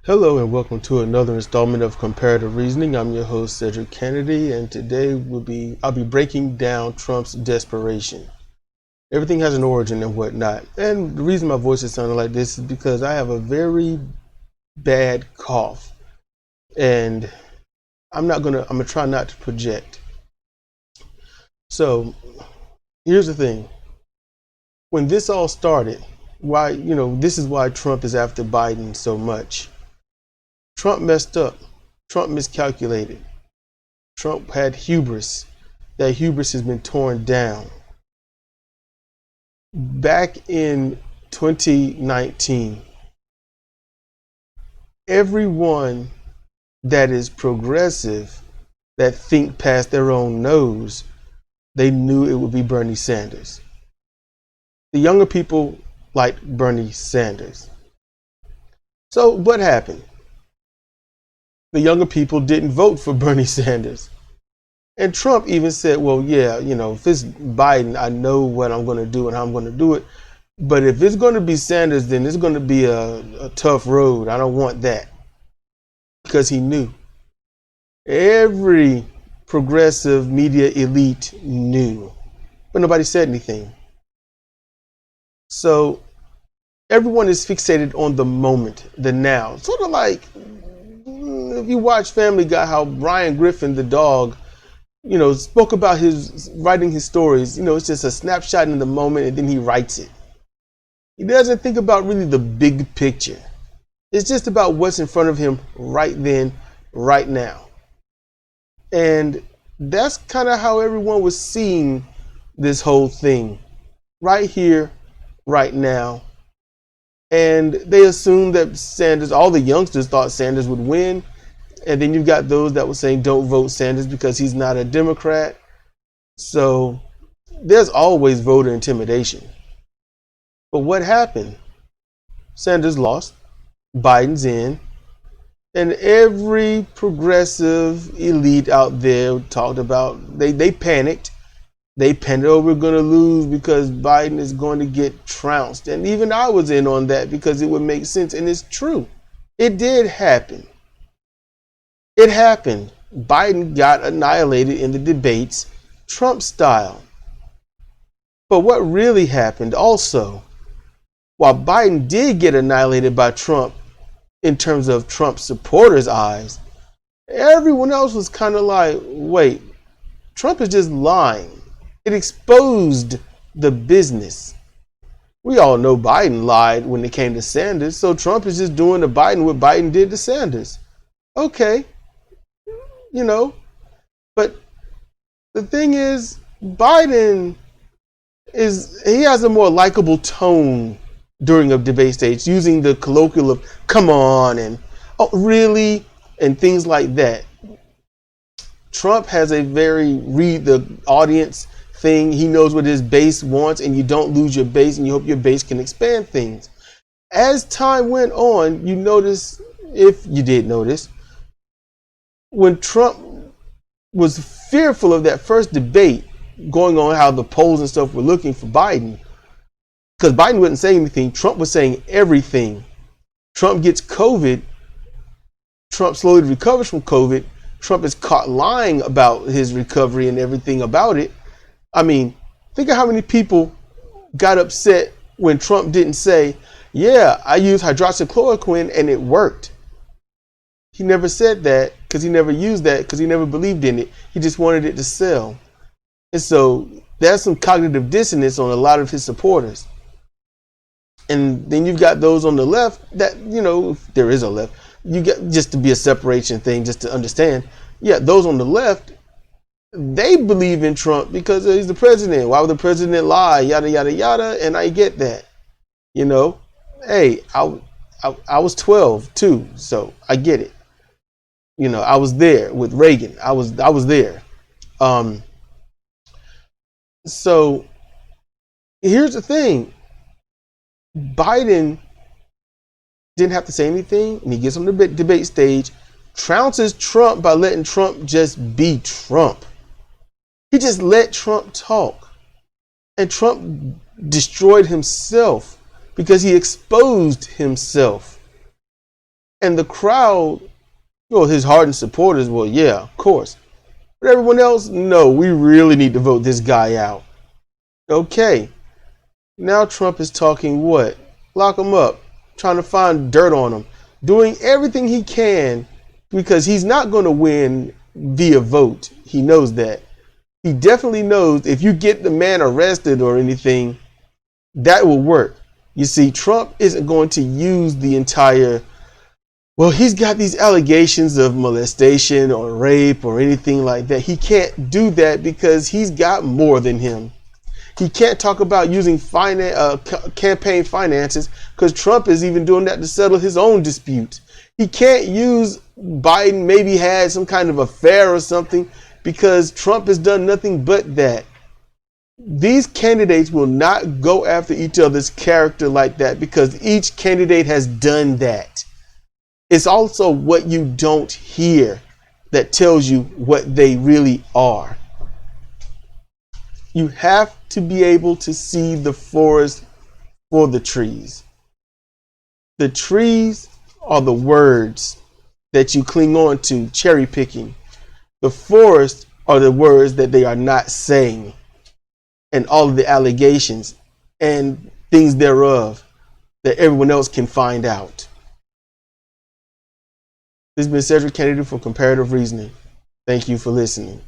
Hello and welcome to another installment of Comparative Reasoning. I'm your host Cedric Kennedy, and today I'll be breaking down Trump's desperation. Everything has an origin and whatnot, and the reason my voice is sounding like this is because I have a very bad cough, and I'm gonna try not to project. So here's the thing: when this all started, this is why Trump is after Biden so much. Trump messed up. Trump miscalculated. Trump had hubris. That hubris has been torn down. Back in 2019, everyone that is progressive, that think past their own nose, they knew it would be Bernie Sanders. The younger people liked Bernie Sanders. So what happened? The younger people didn't vote for Bernie Sanders. And Trump even said, well, yeah, if it's Biden, I know what I'm going to do and how I'm going to do it. But if it's going to be Sanders, then it's going to be a tough road. I don't want that. Because he knew. Every progressive media elite knew. But nobody said anything. So everyone is fixated on the moment, the now. Sort of like if you watch Family Guy, how Brian Griffin, the dog, spoke about his writing his stories. It's just a snapshot in the moment and then he writes it. He doesn't think about really the big picture. It's just about what's in front of him right then, right now. And that's kind of how everyone was seeing this whole thing. Right here, right now. And they assumed that Sanders, all the youngsters thought Sanders would win. And then you've got those that were saying don't vote Sanders because he's not a Democrat. So there's always voter intimidation. But what happened? Sanders lost, Biden's in, and every progressive elite out there talked about, they panicked. They panicked, oh, we're going to lose because Biden is going to get trounced. And even I was in on that because it would make sense, and it's true. It did happen. It happened. Biden got annihilated in the debates, Trump style. But what really happened also, while Biden did get annihilated by Trump in terms of Trump supporters' eyes, everyone else was kind of like, wait, Trump is just lying. It exposed the business. We all know Biden lied when it came to Sanders, so Trump is just doing to Biden what Biden did to Sanders. Okay. But the thing is, Biden he has a more likable tone during a debate stage, using the colloquial of come on and oh really and things like that. Trump has a very read the audience thing. He knows what his base wants, and you don't lose your base, and you hope your base can expand things. As time went on, you notice, if you did notice, when Trump was fearful of that first debate going on, how the polls and stuff were looking for Biden, because Biden wouldn't say anything, Trump was saying everything. Trump gets COVID, Trump slowly recovers from COVID, Trump is caught lying about his recovery and everything about it. I mean, think of how many people got upset when Trump didn't say, yeah, I used hydroxychloroquine and it worked. He never said that because he never used that because he never believed in it. He just wanted it to sell. And so there's some cognitive dissonance on a lot of his supporters. And then you've got those on the left that, if there is a left, you get just to be a separation thing, just to understand. Yeah, those on the left, they believe in Trump because he's the president. Why would the president lie? Yada, yada, yada. And I get that. Hey, I was 12 too, so I get it. I was there with Reagan. I was there. So here's the thing. Biden didn't have to say anything, and he gets on the debate stage, trounces Trump by letting Trump just be Trump. He just let Trump talk. And Trump destroyed himself because he exposed himself. And the crowd, well, his hardened supporters, well, yeah, of course. But everyone else, no, we really need to vote this guy out. Okay, now Trump is talking what? Lock him up, trying to find dirt on him, doing everything he can because he's not going to win via vote. He knows that. He definitely knows if you get the man arrested or anything, that will work. You see, Trump isn't going to use the entire, well, he's got these allegations of molestation or rape or anything like that. He can't do that because he's got more than him. He can't talk about using campaign finances because Trump is even doing that to settle his own dispute. He can't use Biden maybe had some kind of affair or something because Trump has done nothing but that. These candidates will not go after each other's character like that because each candidate has done that. It's also what you don't hear that tells you what they really are. You have to be able to see the forest for the trees. The trees are the words that you cling on to, cherry picking. The forest are the words that they are not saying, and all of the allegations and things thereof that everyone else can find out. This has been Cedric Kennedy for Comparative Reasoning. Thank you for listening.